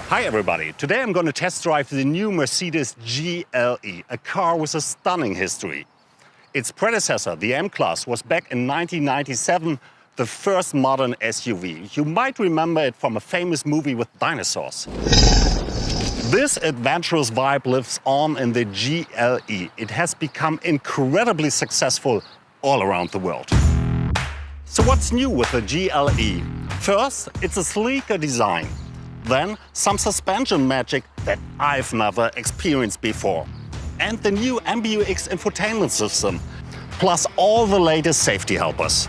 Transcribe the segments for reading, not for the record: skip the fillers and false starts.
Hi everybody, today I'm going to test drive the new Mercedes GLE, a car with a stunning history. Its predecessor, the M-Class, was back in 1997 the first modern SUV. You might remember it from a famous movie with dinosaurs. This adventurous vibe lives on in the GLE. It has become incredibly successful all around the world. So what's new with the GLE? First, it's a sleeker design. Then some suspension magic that I've never experienced before. And the new MBUX infotainment system, plus all the latest safety helpers.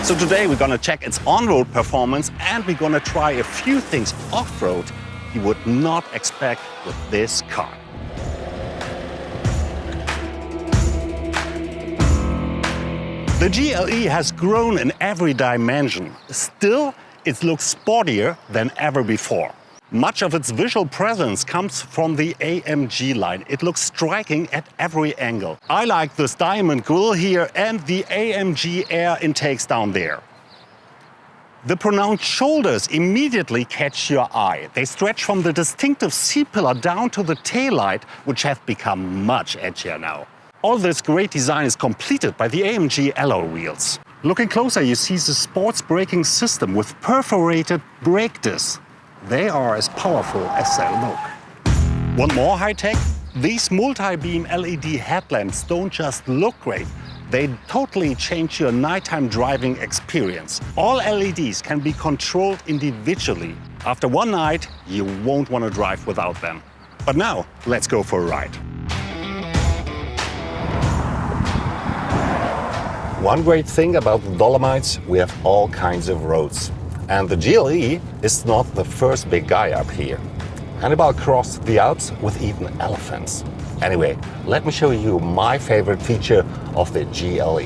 So today we're gonna check its on-road performance and we're gonna try a few things off-road you would not expect with this car. The GLE has grown in every dimension. Still, it looks sportier than ever before. Much of its visual presence comes from the AMG line. It looks striking at every angle. I like this diamond grille here and the AMG air intakes down there. The pronounced shoulders immediately catch your eye. They stretch from the distinctive C-pillar down to the taillight, which have become much edgier now. All this great design is completed by the AMG alloy wheels. Looking closer, you see the sports braking system with perforated brake discs. They are as powerful as they look. Want more high-tech? These multi-beam LED headlamps don't just look great, they totally change your nighttime driving experience. All LEDs can be controlled individually. After one night, you won't want to drive without them. But now, let's go for a ride. One great thing about the Dolomites, we have all kinds of roads. And the GLE is not the first big guy up here. Hannibal crossed the Alps with even elephants. Anyway, let me show you my favorite feature of the GLE.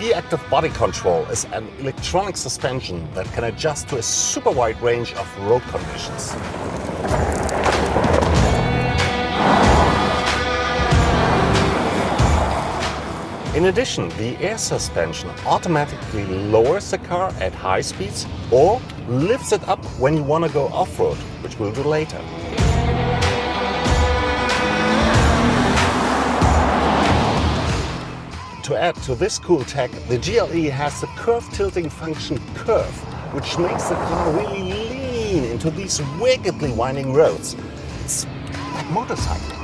E-Active Body Control is an electronic suspension that can adjust to a super wide range of road conditions. In addition, the air suspension automatically lowers the car at high speeds or lifts it up when you want to go off-road, which we'll do later. To add to this cool tech, the GLE has the curve tilting function curve, which makes the car really lean into these wickedly winding roads. It's like motorcycling.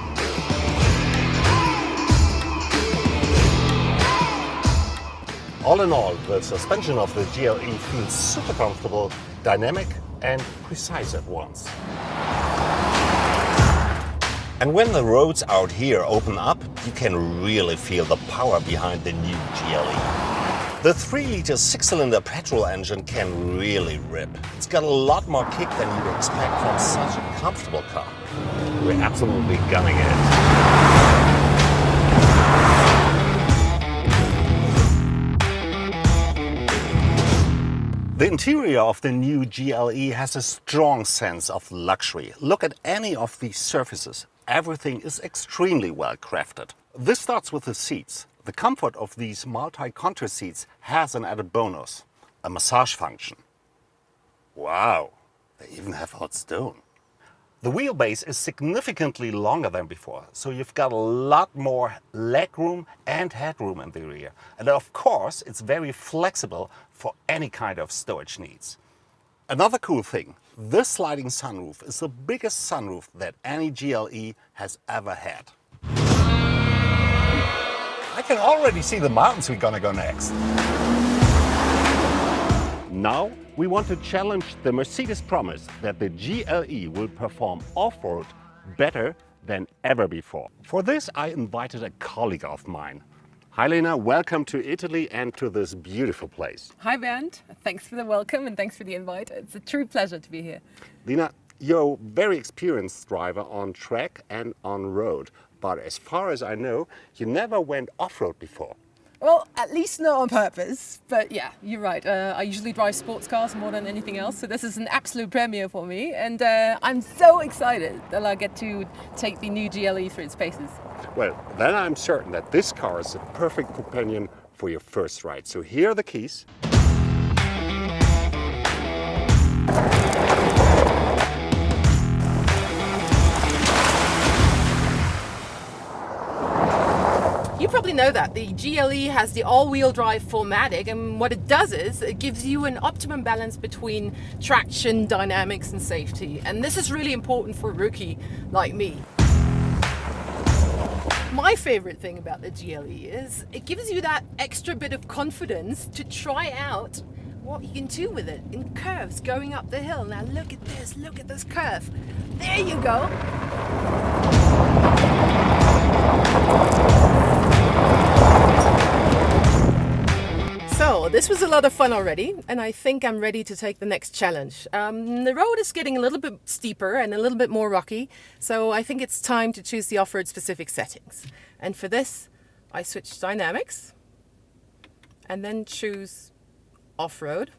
All in all, the suspension of the GLE feels super comfortable, dynamic and precise at once. And when the roads out here open up, you can really feel the power behind the new GLE. The 3-liter 6-cylinder petrol engine can really rip. It's got a lot more kick than you'd expect from such a comfortable car. We're absolutely gunning it. The interior of the new GLE has a strong sense of luxury. Look at any of these surfaces. Everything is extremely well crafted. This starts with the seats. The comfort of these multi-contour seats has an added bonus, a massage function. Wow, they even have hot stone. The wheelbase is significantly longer than before, so you've got a lot more legroom and headroom in the rear. And of course, it's very flexible for any kind of stowage needs. Another cool thing, this sliding sunroof is the biggest sunroof that any GLE has ever had. I can already see the mountains we're gonna go next. Now, we want to challenge the Mercedes promise that the GLE will perform off-road better than ever before. For this, I invited a colleague of mine. Hi Lena, welcome to Italy and to this beautiful place. Hi Bernd, thanks for the welcome and thanks for the invite. It's a true pleasure to be here. Lena, you're a very experienced driver on track and on road, but as far as I know, you never went off-road before. Well, at least not on purpose, but yeah, you're right. I usually drive sports cars more than anything else, so this is an absolute premiere for me, and I'm so excited that I get to take the new GLE through its paces. Well, then I'm certain that this car is the perfect companion for your first ride. So here are the keys. you probably know that the GLE has the all-wheel drive 4MATIC, and what it does is it gives you an optimum balance between traction, dynamics and safety. And this is really important for a rookie like me. My favorite thing about the GLE is it gives you that extra bit of confidence to try out what you can do with it in curves going up the hill. Now look at this curve. There you go. So this was a lot of fun already, and I think I'm ready to take the next challenge. The road is getting a little bit steeper and a little bit more rocky, so I think it's time to choose the off-road specific settings. And for this, I switch dynamics and then choose off-road.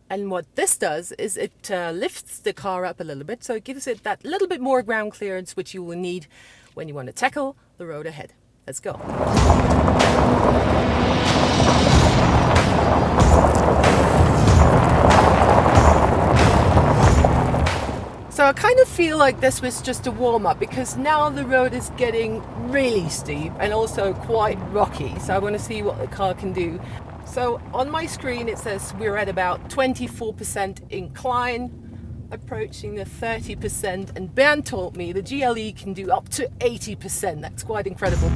And what this does is it lifts the car up a little bit, so it gives it that little bit more ground clearance which you will need when you want to tackle the road ahead. Let's go. So I kind of feel like this was just a warm-up, because now the road is getting really steep and also quite rocky. So I want to see what the car can do. So on my screen it says we're at about 24% incline, approaching the 30%, and Bernd told me the GLE can do up to 80%. That's quite incredible.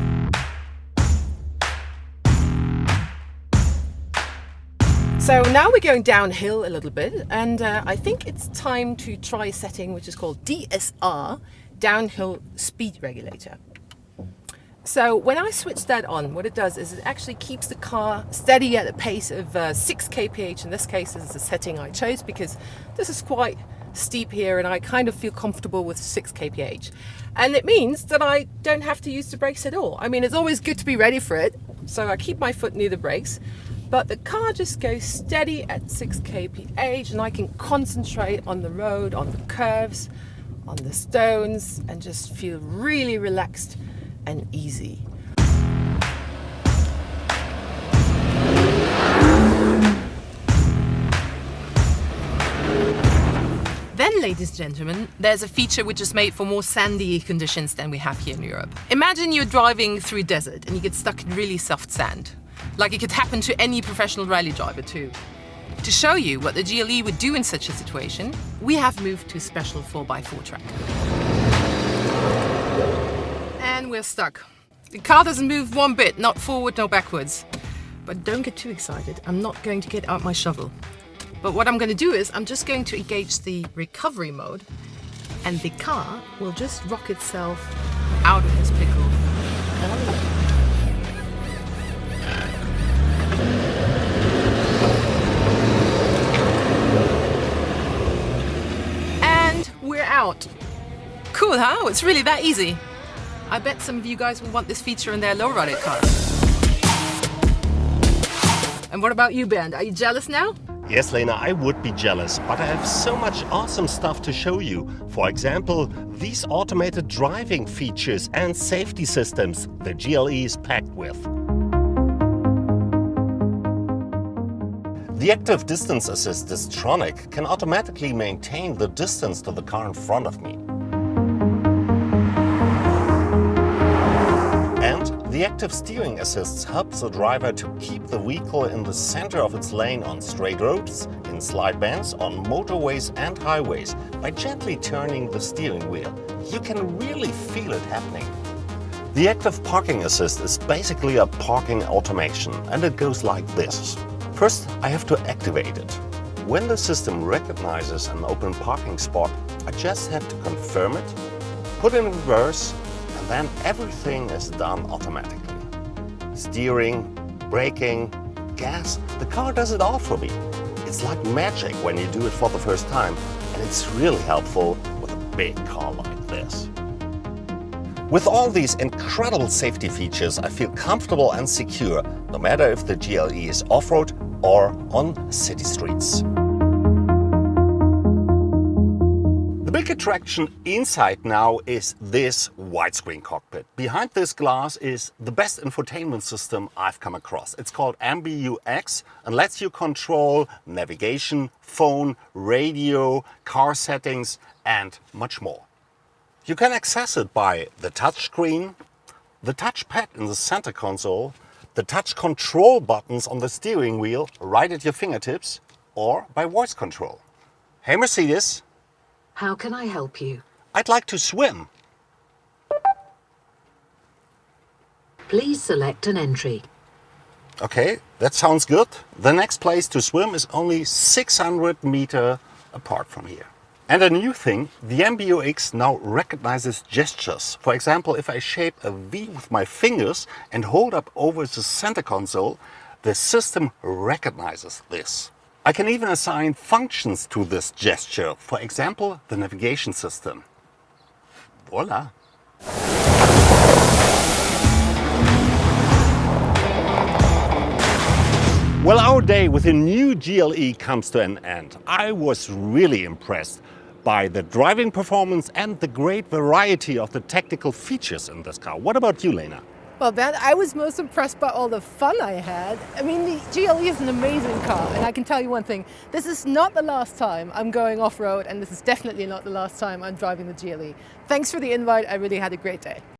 So now we're going downhill a little bit, and I think it's time to try a setting which is called DSR, Downhill Speed Regulator. So when I switch that on, what it does is it actually keeps the car steady at a pace of 6 kph. In this case, this is the setting I chose because this is quite steep here and I kind of feel comfortable with 6 kph. And it means that I don't have to use the brakes at all. I mean, it's always good to be ready for it, so I keep my foot near the brakes, but the car just goes steady at 6 kph and I can concentrate on the road, on the curves, on the stones, and just feel really relaxed and easy. Then, ladies and gentlemen, there's a feature which is made for more sandy conditions than we have here in Europe. Imagine you're driving through a desert and you get stuck in really soft sand. Like it could happen to any professional rally driver too. To show you what the GLE would do in such a situation, we have moved to a special 4x4 track. And we're stuck. The car doesn't move one bit, not forward, no backwards. But don't get too excited. I'm not going to get out my shovel. But what I'm going to do is I'm just going to engage the recovery mode, and the car will just rock itself out of this pickle. And we're out. Cool, huh? It's really that easy. I bet some of you guys will want this feature in their lowrider cars. And what about you, Bernd? Are you jealous now? Yes, Lena, I would be jealous, but I have so much awesome stuff to show you. For example, these automated driving features and safety systems the GLE is packed with. The active distance assist Distronic can automatically maintain the distance to the car in front of me. The active steering assist helps the driver to keep the vehicle in the center of its lane on straight roads, in slide bands, on motorways and highways by gently turning the steering wheel. You can really feel it happening. The active parking assist is basically a parking automation, and it goes like this. First, I have to activate it. When the system recognizes an open parking spot, I just have to confirm it, put in reverse, and then everything is done automatically. Steering, braking, gas, the car does it all for me. It's like magic when you do it for the first time, and it's really helpful with a big car like this. With all these incredible safety features, I feel comfortable and secure, no matter if the GLE is off-road or on city streets. The big attraction inside now is this widescreen cockpit. Behind this glass is the best infotainment system I've come across. It's called MBUX and lets you control navigation, phone, radio, car settings and much more. You can access it by the touchscreen, the touchpad in the center console, the touch control buttons on the steering wheel right at your fingertips, or by voice control. Hey Mercedes, How can I help you? I'd like to swim. Please select an entry. Okay, that sounds good. The next place to swim is only 600 meters apart from here. And a new thing, the MBUX now recognizes gestures. For example, if I shape a V with my fingers and hold up over the center console, the system recognizes this. I can even assign functions to this gesture. For example, the navigation system. Voila! Well, our day with a new GLE comes to an end. I was really impressed by the driving performance and the great variety of the technical features in this car. What about you, Lena? Well, Ben, I was most impressed by all the fun I had. I mean, the GLE is an amazing car, and I can tell you one thing. This is not the last time I'm going off-road, and this is definitely not the last time I'm driving the GLE. Thanks for the invite. I really had a great day.